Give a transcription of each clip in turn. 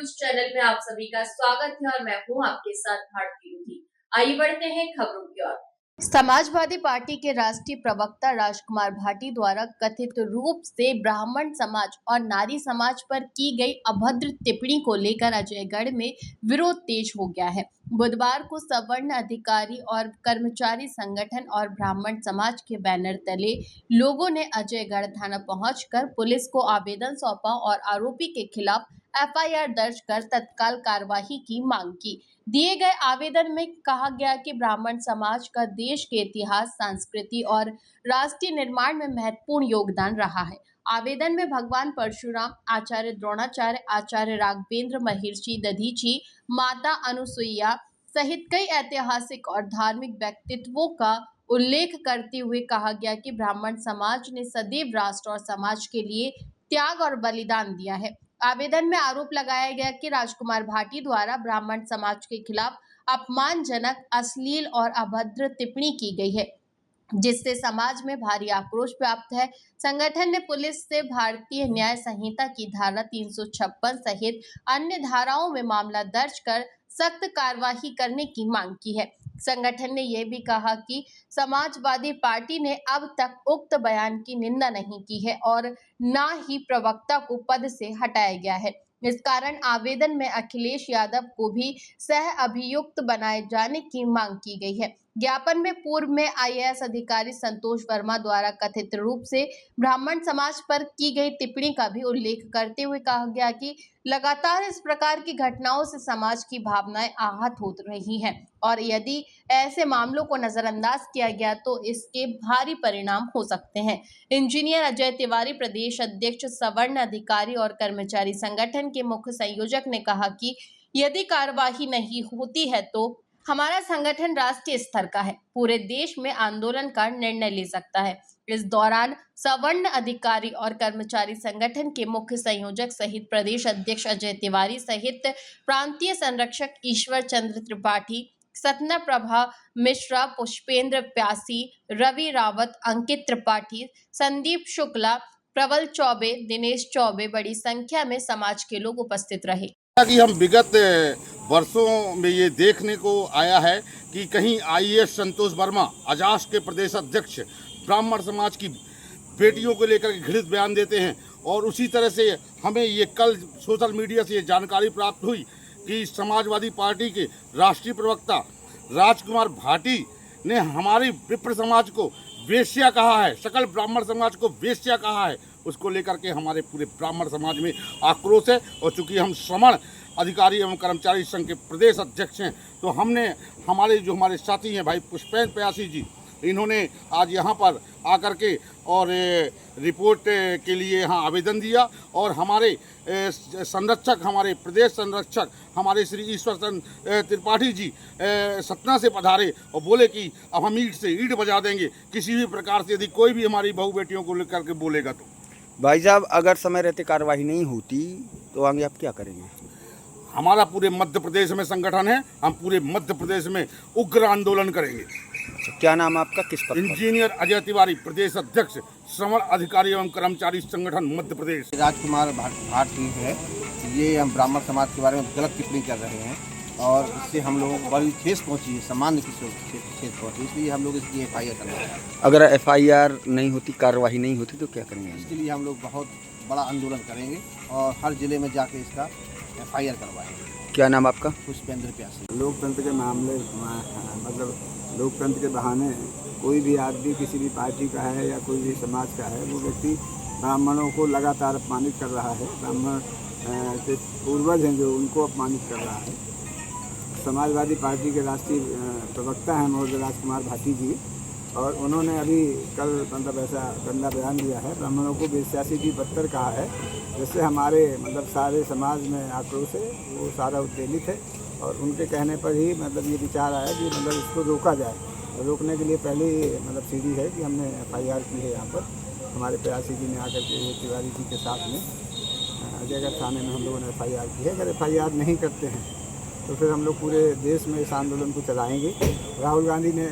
News channel में आप सभी का स्वागत है और मैं हूं आपके साथ भारती रुधि। आइए बढ़ते हैं खबरों की ओर। समाजवादी पार्टी के राष्ट्रीय प्रवक्ता राजकुमार भाटी द्वारा कथित रूप से ब्राह्मण समाज और नारी समाज पर की गई अभद्र टिप्पणी को लेकर अजयगढ़ में विरोध तेज हो गया है। बुधवार को सवर्ण अधिकारी और कर्मचारी संगठन और ब्राह्मण समाज के बैनर तले लोगों ने अजयगढ़ थाना पहुंचकर पुलिस को आवेदन सौंपा और आरोपी के खिलाफ एफआईआर दर्ज कर तत्काल कार्रवाई की मांग की। दिए गए आवेदन में कहा गया कि ब्राह्मण समाज का देश के इतिहास, संस्कृति और राष्ट्रीय निर्माण में महत्वपूर्ण योगदान रहा है। आवेदन में भगवान परशुराम, आचार्य द्रोणाचार्य, आचार्य राघवेंद्र, महर्षि दधीची, माता अनुसुईया सहित कई ऐतिहासिक और धार्मिक व्यक्तित्वों का उल्लेख करते हुए कहा गया कि ब्राह्मण समाज ने सदैव राष्ट्र और समाज के लिए त्याग और बलिदान दिया है। आवेदन में आरोप लगाया गया कि राजकुमार भाटी द्वारा ब्राह्मण समाज के खिलाफ अपमानजनक, अश्लील और अभद्र टिप्पणी की गई है, जिससे समाज में भारी आक्रोश व्याप्त है। संगठन ने पुलिस से भारतीय न्याय संहिता की धारा 356 सहित अन्य धाराओं में मामला दर्ज कर सख्त कार्रवाई करने की मांग की है। संगठन ने यह भी कहा कि समाजवादी पार्टी ने अब तक उक्त बयान की निंदा नहीं की है और न ही प्रवक्ता को पद से हटाया गया है। इस कारण आवेदन में अखिलेश यादव को भी सह अभियुक्त बनाए जाने की मांग की गई है। ज्ञापन में पूर्व में आईएएस अधिकारी संतोष वर्मा द्वारा कथित रूप से ब्राह्मण समाज पर की गई टिप्पणी का भी उल्लेख करते हुए कहा गया कि लगातार इस प्रकार की घटनाओं से समाज की भावनाएं आहत हो रही हैं और यदि ऐसे मामलों को नजरअंदाज किया गया तो इसके भारी परिणाम हो सकते हैं। इंजीनियर अजय तिवारी, प्रदेश अध्यक्ष सवर्ण अधिकारी और कर्मचारी संगठन के मुख्य संयोजक ने कहा कि यदि कार्यवाही नहीं होती है तो हमारा संगठन राष्ट्रीय स्तर का है, पूरे देश में आंदोलन का निर्णय ले सकता है। इस दौरान सवर्ण अधिकारी और कर्मचारी संगठन के मुख्य संयोजक सहित प्रदेश अध्यक्ष अजय तिवारी सहित प्रांतीय संरक्षक ईश्वर चंद्र त्रिपाठी, सतना प्रभा मिश्रा, पुष्पेंद्र प्यासी, रवि रावत, अंकित त्रिपाठी, संदीप शुक्ला, प्रबल चौबे, दिनेश चौबे बड़ी संख्या में समाज के लोग उपस्थित रहे। कि हम विगत वर्षों में ये देखने को आया है कि कहीं आईएएस संतोष वर्मा, अजास के प्रदेश अध्यक्ष, ब्राह्मण समाज की बेटियों को लेकर के घृणित बयान देते हैं और उसी तरह से हमें ये कल सोशल मीडिया से ये जानकारी प्राप्त हुई कि समाजवादी पार्टी के राष्ट्रीय प्रवक्ता राजकुमार भाटी ने हमारी विप्र समाज को वेश्या कहा है, सकल ब्राह्मण समाज को वेश्या कहा है। उसको लेकर के हमारे पूरे ब्राह्मण समाज में आक्रोश है और चूंकि हम श्रमण अधिकारी एवं कर्मचारी संघ के प्रदेश अध्यक्ष हैं तो हमने हमारे साथी हैं भाई पुष्पेंद्र प्यासी जी, इन्होंने आज यहाँ पर आकर के और रिपोर्ट के लिए यहाँ आवेदन दिया और हमारे संरक्षक, हमारे प्रदेश संरक्षक हमारे श्री ईश्वर चंद्र त्रिपाठी जी सतना से पधारे और बोले कि अब हम ईंट से ईंट बजा देंगे किसी भी प्रकार से यदि कोई भी हमारी बहू बेटियों को लेकर के बोलेगा तो। भाई साहब, अगर समय रहते कार्रवाई नहीं होती तो आगे आप क्या करेंगे? हमारा पूरे मध्य प्रदेश में संगठन है, हम पूरे मध्य प्रदेश में उग्र आंदोलन करेंगे। अच्छा, क्या नाम आपका, किस पद पर? इंजीनियर अजय तिवारी, प्रदेश अध्यक्ष श्रमण अधिकारी एवं कर्मचारी संगठन मध्य प्रदेश। राजकुमार भाटी है, ये हम ब्राह्मण समाज के बारे में गलत टिप्पणी कर रहे हैं और इससे हम लोगों को बड़ी ठेस पहुंची है, सामान्य की ठेस पहुंची, इसलिए हम लोग इसकी एफआईआर कर रहे हैं। अगर एफआईआर नहीं होती, कार्रवाई नहीं होती तो क्या करेंगे? इसके लिए हम लोग बहुत बड़ा आंदोलन करेंगे और हर जिले में जाके इसका एफआईआर करवाएंगे। क्या नाम आपका? पुष्पेंद्र प्यासी। लोकतंत्र के मामले मतलब लोकतंत्र के बहाने कोई भी आदमी किसी भी पार्टी का है या कोई भी समाज का है, वो व्यक्ति ब्राह्मणों को लगातार अपमानित कर रहा है। ब्राह्मण के पूर्वज हैं जो उनको अपमानित कर रहा है। समाजवादी पार्टी के राष्ट्रीय प्रवक्ता हैं महोदय राजकुमार भाटी जी, और उन्होंने अभी कल मतलब ऐसा गंदा बयान दिया है, ब्राह्मणों को वेश्यासी की बदतर कहा है, जिससे हमारे मतलब सारे समाज में आक्रोश है, वो सारा उत्तेजित है और उनके कहने पर ही मतलब ये विचार आया कि मतलब इसको रोका जाए। और रोकने के लिए पहले मतलब सीढ़ी है कि हमने एफआईआर की है। यहाँ पर हमारे प्यासी जी ने आकर के तिवारी जी के साथ में अजयगढ़ थाने में हम लोगों ने एफआईआर की है। अगर एफआईआर नहीं करते हैं तो फिर हम लोग पूरे देश में इस आंदोलन को चलाएंगे। राहुल गांधी ने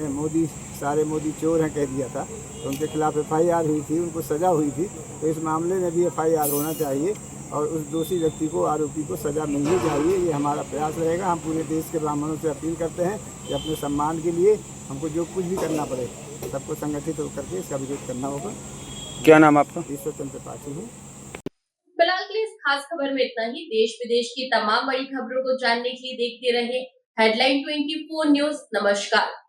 सारे मोदी चोर हैं कह दिया था, तो उनके खिलाफ एफआईआर हुई थी, उनको सज़ा हुई थी, तो इस मामले में भी एफआईआर होना चाहिए और उस दोषी व्यक्ति को, आरोपी को सज़ा मिलनी चाहिए। ये हमारा प्रयास रहेगा। हम पूरे देश के ब्राह्मणों से अपील करते हैं कि अपने सम्मान के लिए हमको जो कुछ भी करना पड़े सबको संगठित होकर के इसका विरोध करना होगा। क्या नाम आपका? ईश्वर चंद्र त्रिपाठी है। फिलहाल के लिए इस खास खबर में इतना ही। देश विदेश की तमाम बड़ी खबरों को जानने के लिए देखते रहे हेडलाइन 24 न्यूज। नमस्कार।